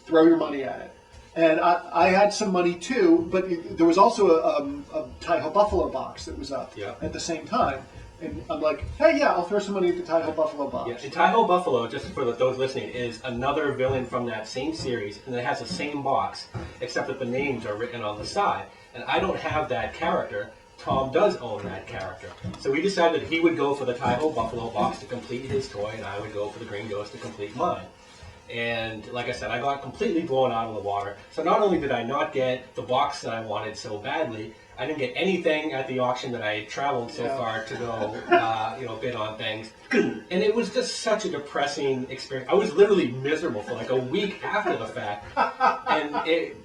C: throw your money at it." And I had some money too, but there was also a Taiho Buffalo box that was up at the same time. And I'm like, hey, yeah, I'll throw some money at the Taiho Buffalo box.
D: Yeah, and Taiho Buffalo, just for those listening, is another villain from that same series, and it has the same box, except that the names are written on the side. And I don't have that character. Tom does own that character. So we decided that he would go for the Taiho Buffalo box to complete his toy, and I would go for the Green Ghost to complete mine. And like I said, I got completely blown out of the water. So not only did I not get the box that I wanted so badly, I didn't get anything at the auction that I traveled so far to go, bid on things. And it was just such a depressing experience. I was literally miserable for like a week after the fact. And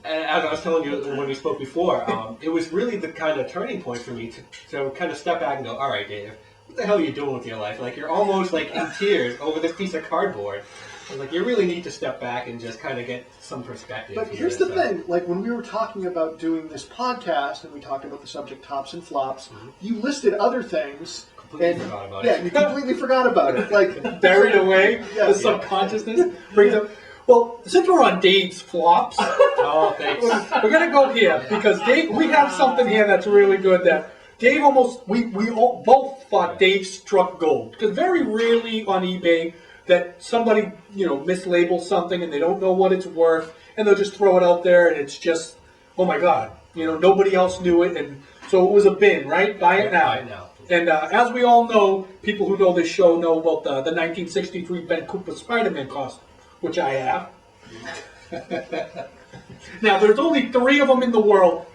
D: as I was telling you when we spoke before, it was really the kind of turning point for me to kind of step back and go, all right, Dave, what the hell are you doing with your life? Like, you're almost like in tears over this piece of cardboard. I was like, you really need to step back and just kind of get some perspective.
C: But here's the thing, like when we were talking about doing this podcast and we talked about the subject tops and flops, you listed other things.
D: Completely forgot about it.
C: Yeah, you completely forgot about it. Like
B: Buried away,
C: Yeah.
B: the subconsciousness brings up. Well, since we're on Dave's flops,
D: Oh, thanks.
B: we're gonna go here because Dave, we have something here that's really good. That Dave we all, both thought Dave struck gold because very rarely on eBay that somebody mislabels something and they don't know what it's worth and they'll just throw it out there and it's just, oh my God, nobody else knew it, and so it was a bin, right? Buy it now.
D: Buy it now.
B: And as we all know, people who know this show know about the 1963 Ben Cooper Spider-Man costume, which I have. Now, there's only 3 of them in the world,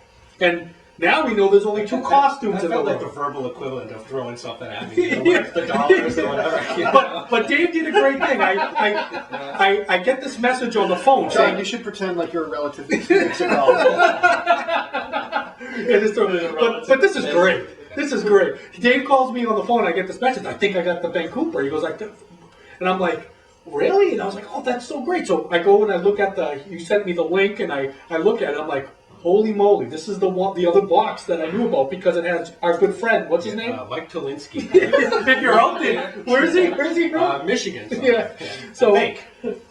B: and now we know there's only 2 costumes in the
D: felt like the
B: world.
D: verbal equivalent of throwing something at me. Worth the dollars or whatever.
B: But Dave did a great thing. I get this message on the phone
C: John,
B: saying,
C: you should pretend like you're a relative of 2 weeks ago.
B: but this is great. This is great. Dave calls me on the phone. I get this message. I think I got the Ben Cooper. He goes like, and I'm like, really? And I was like, oh, that's so great. So I go and I look at you sent me the link, and I look at it. I'm like, holy moly, this is the other box that I knew about because it has our good friend. What's his name?
D: Mike Tolinsky.
B: If you're out there, where is he? Where's he from?
D: Michigan.
B: Yeah. So
D: I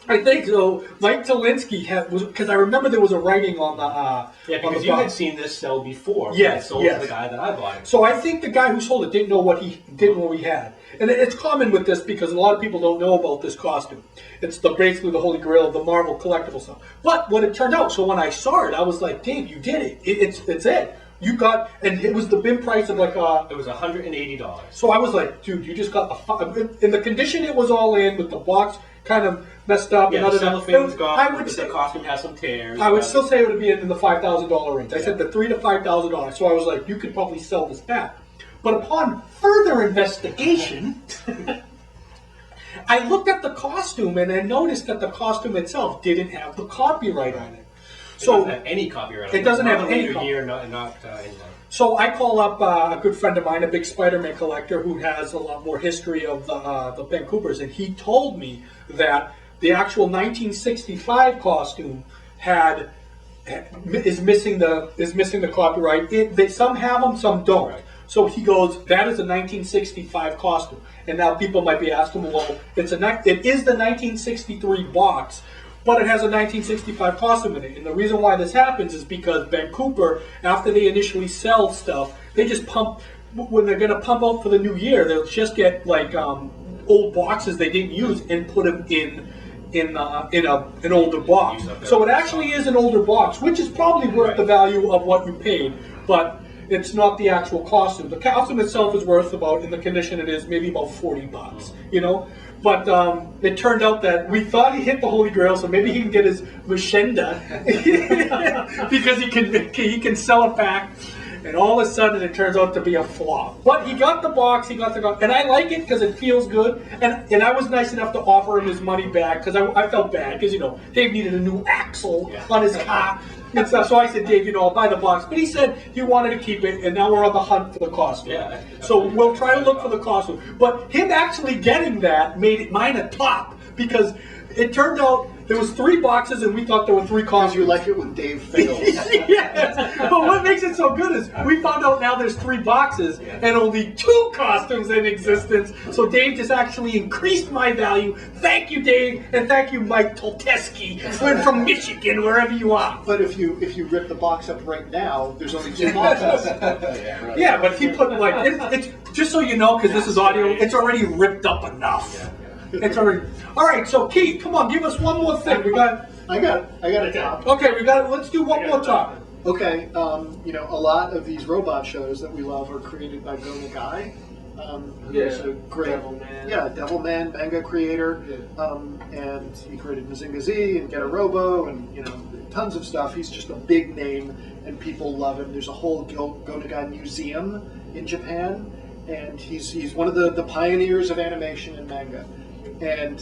B: I think so. Mike Tolinsky was because I remember there was a writing on the
D: Yeah, because you had seen this sell before.
B: Yes,
D: sold
B: yes.
D: to the guy that I bought it.
B: So I think the guy who sold it didn't know what he had, and it's common with this because a lot of people don't know about this costume. It's basically the holy grail of the Marvel collectible stuff. But what it turned out, so when I saw it, I was like, Dave, you did it. It's it. You got, and it was the bin price of like
D: It was $180.
B: So I was like, dude, you just got in the condition it was all in with the box kind of messed up.
D: Yeah,
B: and
D: the cellophane's gone.
B: I would say
D: the costume has some tears.
B: I would still say it would be in the $5,000 range. I said the $3,000 to $5,000. So I was like, you could probably sell this back. But upon further investigation, I looked at the costume and I noticed that the costume itself didn't have the copyright on it.
D: It doesn't have any copyright.
B: It doesn't have
D: Not
B: any
D: your
B: copyright.
D: year, not anything.
B: So I call up a good friend of mine, a big Spider-Man collector who has a lot more history of the Ben Coopers, and he told me that the actual 1965 costume is missing the copyright. Some have them, some don't.
D: Right.
B: So he goes, that is a 1965 costume, and now people might be asking, well, it is the 1963 box, but it has a 1965 costume in it. And the reason why this happens is because Ben Cooper, after they initially sell stuff, they just pump, when they're going to pump out for the new year, they'll just get like old boxes they didn't use and put them in an older box. So it actually is an older box, which is probably worth the value of what you paid, but it's not the actual costume. The costume itself is worth about, in the condition it is, maybe about $40, you know? But it turned out that we thought he hit the Holy Grail, so maybe he can get his Machenda because he can sell it back. And all of a sudden, it turns out to be a flop. But he got the box, and I like it because it feels good. And I was nice enough to offer him his money back because I felt bad because, you know, Dave needed a new axle on his car. And so I said, Dave, you know, I'll buy the box. But he said he wanted to keep it, and now we're on the hunt for the costume.
D: Yeah.
B: So we'll try to look for the costume. But him actually getting that made mine a top because it turned out there was 3 boxes, and we thought there were 3 costumes.
C: You like it when Dave fails.
B: Yes. But what makes it so good is we found out now there's 3 boxes and only 2 costumes in existence. So Dave just actually increased my value. Thank you, Dave, and thank you, Mike Tolteski, from Michigan, wherever you are.
C: But if you rip the box up right now, there's only 2 boxes.
B: Yeah, but he put like it's just so you know, because this is audio, it's already ripped up enough. It's already all right. So Keith, come on, give us one more thing.
C: I got a top.
B: Okay, let's do one more top.
C: Okay, you know, a lot of these robot shows that we love are created by Go Nagai, who's a great Devilman manga creator, and he created Mazinga Z and Get a Robo and, you know, tons of stuff. He's just a big name and people love him. There's a whole Go Nagai museum in Japan, and he's one of the pioneers of animation and manga. And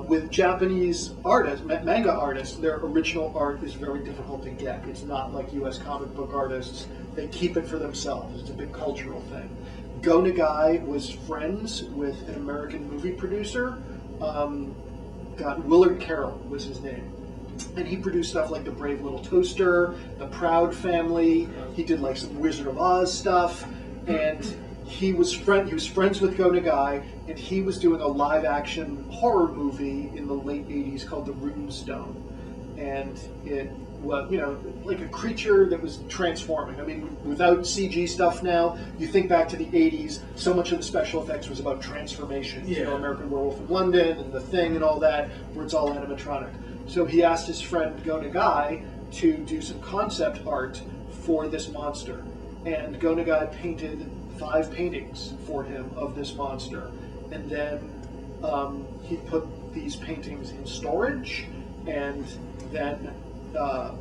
C: with Japanese artists, manga artists, their original art is very difficult to get. It's not like U.S. comic book artists. They keep it for themselves. It's a big cultural thing. Go Nagai was friends with an American movie producer. Willard Carroll was his name. And he produced stuff like The Brave Little Toaster, The Proud Family. He did like some Wizard of Oz stuff. And he was friends with Go Nagai, and he was doing a live-action horror movie in the late 80s called The Runestone. And it was, you know, like a creature that was transforming. I mean, without CG stuff now, you think back to the 80s, so much of the special effects was about transformation. You know, American Werewolf in London and The Thing and all that, where it's all animatronic. So he asked his friend Go Nagai to do some concept art for this monster. And Go Nagai painted 5 paintings for him of this monster, and then he put these paintings in storage, and then a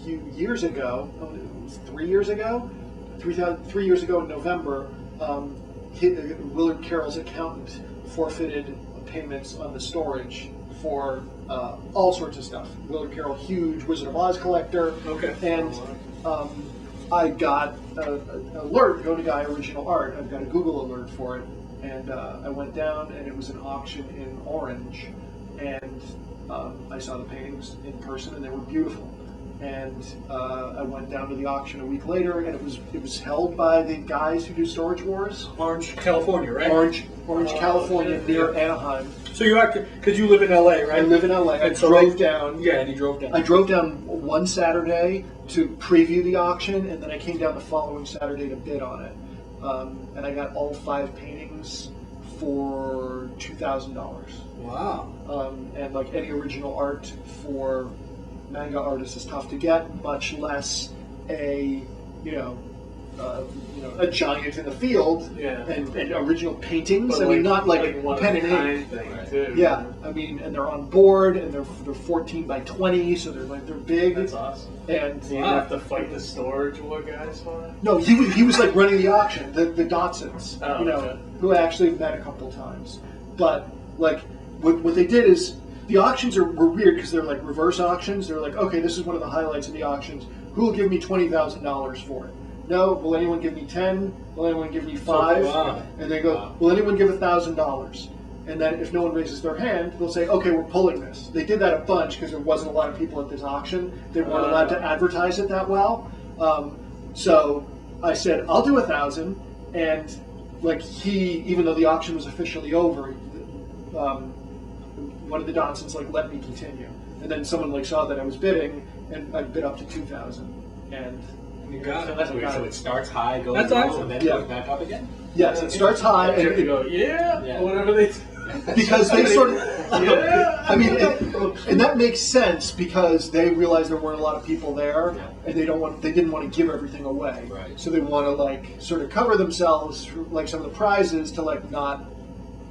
C: few years ago, it was 3 years ago, 3 years ago in November, Willard Carroll's accountant forfeited payments on the storage for all sorts of stuff. Willard Carroll, huge Wizard of Oz collector, and I got an alert, Go Nagai original art. I've got a Google alert for it, and I went down, and it was an auction in Orange, and I saw the paintings in person, and they were beautiful. And I went down to the auction a week later, and it was held by the guys who do Storage Wars.
B: Orange, California, right?
C: Orange, California, near Anaheim.
B: So you have to, because you live in LA, right?
C: I live in LA. I drove down.
B: Yeah, and you drove down.
C: I drove down one Saturday to preview the auction, and then I came down the following Saturday to bid on it. And I got all 5 paintings for $2,000.
B: Wow.
C: And like any original art for manga artists is tough to get, much less a a giant in the field and original paintings.
E: But
C: I mean, not like pen and ink.
E: Thing too.
C: Yeah, I mean, and they're on board, and they're 14 by 20, so they're big.
E: That's awesome.
C: And
E: Do you have to fight the storage war guys for it?
C: no, he was like running the auction, the Dotsons,
E: Oh, okay.
C: who I actually met a couple times. But like, what they did is the auctions were weird because they're like reverse auctions. They're like, okay, this is one of the highlights of the auctions. Who will give me $20,000 for it? No. Will anyone give me 10? Will anyone give me 5?
B: Wow.
C: And they go, will anyone give $1,000? And then if no one raises their hand, they'll say, okay, we're pulling this. They did that a bunch because there wasn't a lot of people at this auction. They weren't allowed to advertise it that well. So I said, I'll do 1,000. And like even though the auction was officially over, one of the Dotsons like let me continue. And then someone like saw that I was bidding, and I bid up to 2,000. And
B: You got
D: So
B: it.
D: that's weird. So it starts high, goes
B: That's
D: low,
B: awesome.
D: and then
C: Yeah.
D: goes back up again?
C: yes, it starts high,
E: And
C: and
E: you go, yeah,
D: Yeah.
E: or whatever they
C: because they sort of,
E: yeah.
C: I mean, and that makes sense because they realized there weren't a lot of people there,
D: Yeah.
C: and they didn't want to give everything away.
D: Right.
C: So they want to like sort of cover themselves, like some of the prizes, to like not,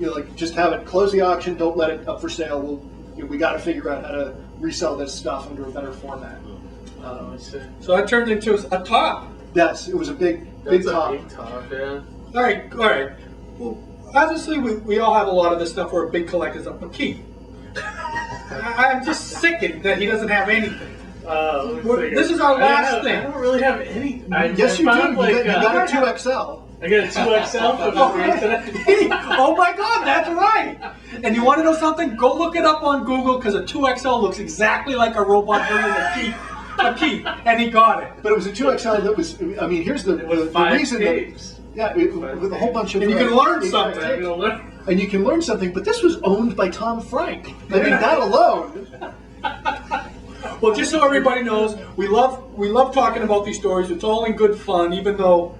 C: like just have it close the auction, don't let it up for sale. We got to figure out how to resell this stuff under a better format.
E: Oh, I see.
B: So that turned into a top.
C: Yes, it was a big
E: That's a
C: top.
E: big top, yeah.
B: All right. Well, obviously, we all have a lot of this stuff. We're big collectors of but Keith. I'm just sickened that he doesn't have anything. This is our last thing.
E: I don't really have any.
C: Yes, you do.
E: found,
C: You got a 2XL.
E: I got a 2XL for the free today.
B: Oh my God, that's right. And you want to know something? Go look it up on Google because a 2XL looks exactly like a robot version of Keith, and he got it.
C: But it was a 2XL that was, I mean, here's the
E: With 5
C: reason
E: tapes.
C: that, with a whole bunch of...
B: And you can learn
C: tapes.
B: something.
E: I'm gonna learn.
C: And you can learn something, but this was owned by Tom Franck. I mean, that alone...
B: Well, just so everybody knows, we love talking about these stories. It's all in good fun, even though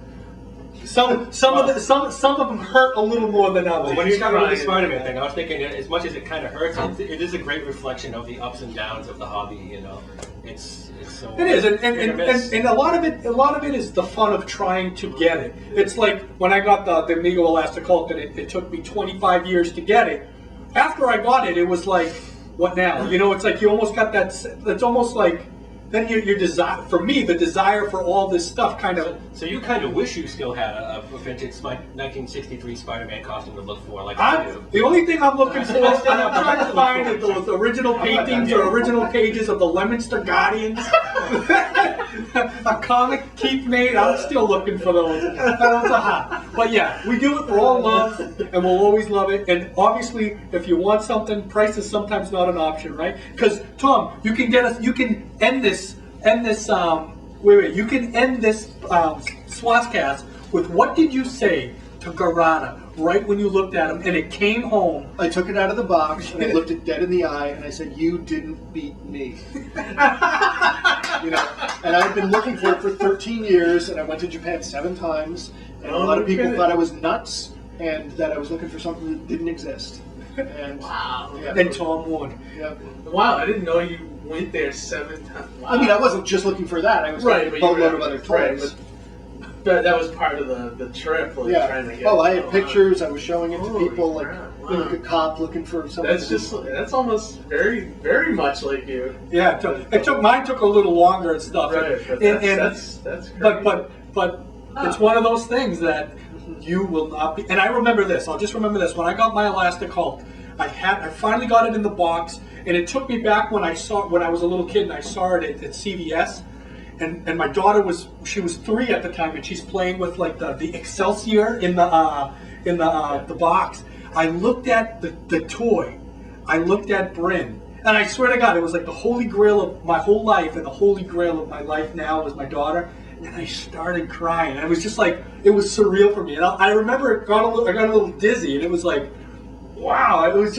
B: some of them hurt a little more than others.
D: When you're talking about the Spider-Man thing, I was thinking, as much as it kind of hurts, it is a great reflection of the ups and downs of the hobby. You know, it's so.
B: It is,
D: hit or miss.
B: and a lot of it is the fun of trying to get it. It's like when I got the Amigo Elastic Hulk, and it took me 25 years to get it. After I got it, it was like, what now? You know, it's like you almost got that. It's almost like then your desire. For me, the desire for all this stuff kind of.
D: So you kind of wish you still had a vintage 1963 Spider-Man costume to look for, like I do.
B: The only thing I'm looking for, I'm trying to find is those original paintings or original pages of the Leominster Guardians. A comic Keith made, I'm still looking for those. Those are hot. But yeah, we do it for all love, and we'll always love it. And obviously, if you want something, price is sometimes not an option, right? Because Tom, you can end this, you can end this Swass-Cast with what did you say to Garada right when you looked at him and it came home?
C: I took it out of the box, and I looked it dead in the eye, and I said, "You didn't beat me." You know, and I've been looking for it for 13 years, and I went to Japan 7 times, and a lot of people thought I was nuts, and that I was looking for something that didn't exist. And,
E: Wow.
C: yeah.
B: And Tom won.
C: Yeah.
E: Wow, I didn't know you went there 7 times. Wow.
C: I mean, I wasn't just looking for that. I was
E: Right,
C: getting
E: but
C: a
E: you
C: boatload
E: were
C: of other
E: right,
C: toys.
E: but that was part of the trip, like trying to
C: Yeah.
E: get.
C: Oh, I had pictures. I was showing it to
E: Holy
C: people, like
E: crap, wow.
C: like a cop looking for something.
E: That's almost very much like you.
B: Yeah, mine took a little longer and stuff.
E: Right, but
B: And-
E: that's great.
B: but it's one of those things that you will not be. And I remember this. I'll just remember this. When I got my Elastic Hulk, I finally got it in the box, and it took me back when I was a little kid and I saw it at CVS. And my daughter was 3 at the time, and she's playing with like the Excelsior in the box. I looked at the toy. I looked at Bryn, and I swear to God, it was like the holy grail of my whole life, and the holy grail of my life now was my daughter. And I started crying. And it was just like it was surreal for me. And I remember I got a little dizzy, and it was like, wow! It was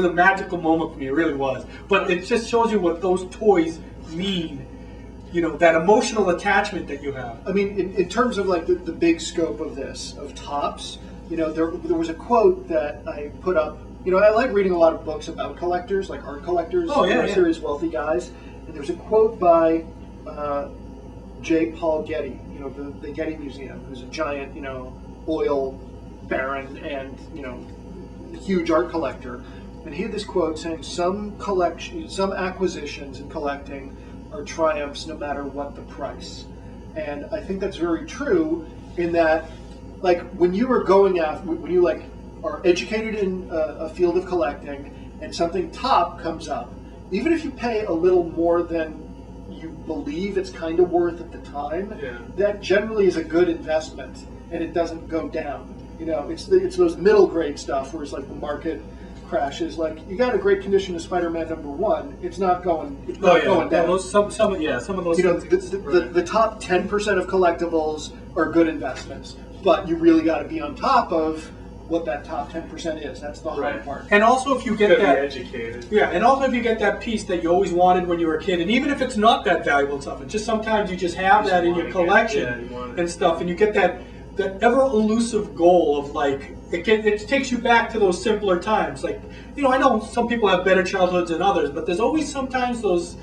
B: a magical moment for me. It really was. But it just shows you what those toys mean. You know, that emotional attachment that you have.
C: I mean, in terms of like the big scope of this, of tops, you know, there was a quote that I put up. You know, I like reading a lot of books about collectors, like art collectors, serious wealthy guys. And there's a quote by J. Paul Getty, you know, the Getty Museum, who's a giant, you know, oil baron and, you know, huge art collector. And he had this quote saying, some acquisitions in collecting are triumphs no matter what the price. And I think that's very true in that, like, when you are when you like are educated in a field of collecting and something top comes up, even if you pay a little more than you believe it's kind of worth at the time, that generally is a good investment and it doesn't go down. You know, it's those middle grade stuff where it's like the market crashes. Like, you got a great condition of Spider-Man #1, it's not going down.
B: Some of those.
C: You know,
B: things.
C: the top 10% of collectibles are good investments, but you really got to be on top of what that top 10% is. That's the hard
E: Right.
C: part.
B: And also if you get
E: Gotta be
B: that,
E: educated.
B: yeah, and also if you get that piece that you always wanted when you were a kid, and even if it's not that valuable stuff, it's just sometimes you just have that in your collection and stuff, and you get that ever elusive goal of like, it takes you back to those simpler times. Like, you know, I know some people have better childhoods than others, but there's always sometimes those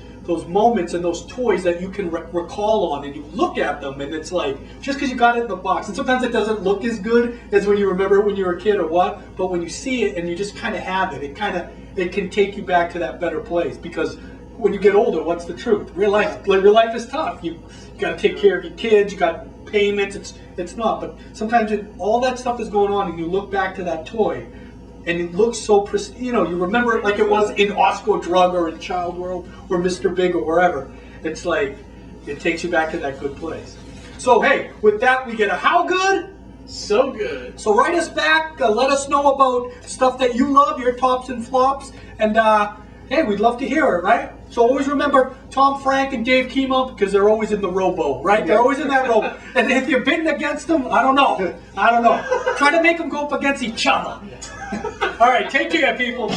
B: moments and those toys that you can recall on, and you look at them and it's like, just because you got it in the box, and sometimes it doesn't look as good as when you remember it when you were a kid or what, but when you see it and you just kind of have it, it can take you back to that better place. Because when you get older, what's the truth? Real life is tough. You got to take care of your kids, you got payments, it's not, but sometimes all that stuff is going on and you look back to that toy and it looks so pristine. You know, you remember it like it was in Osco Drug or in Child World or Mr. Big or wherever. It's like, it takes you back to that good place. So hey, with that we get a how good?
E: So good.
B: So write us back, let us know about stuff that you love, your tops and flops, and hey, we'd love to hear it, right? So always remember Tom Franck and Dave Keymont, because they're always in the rowboat, right? They're always in that rowboat. And if you're bidding against them, I don't know. Try to make them go up against each other. All right, take care, people.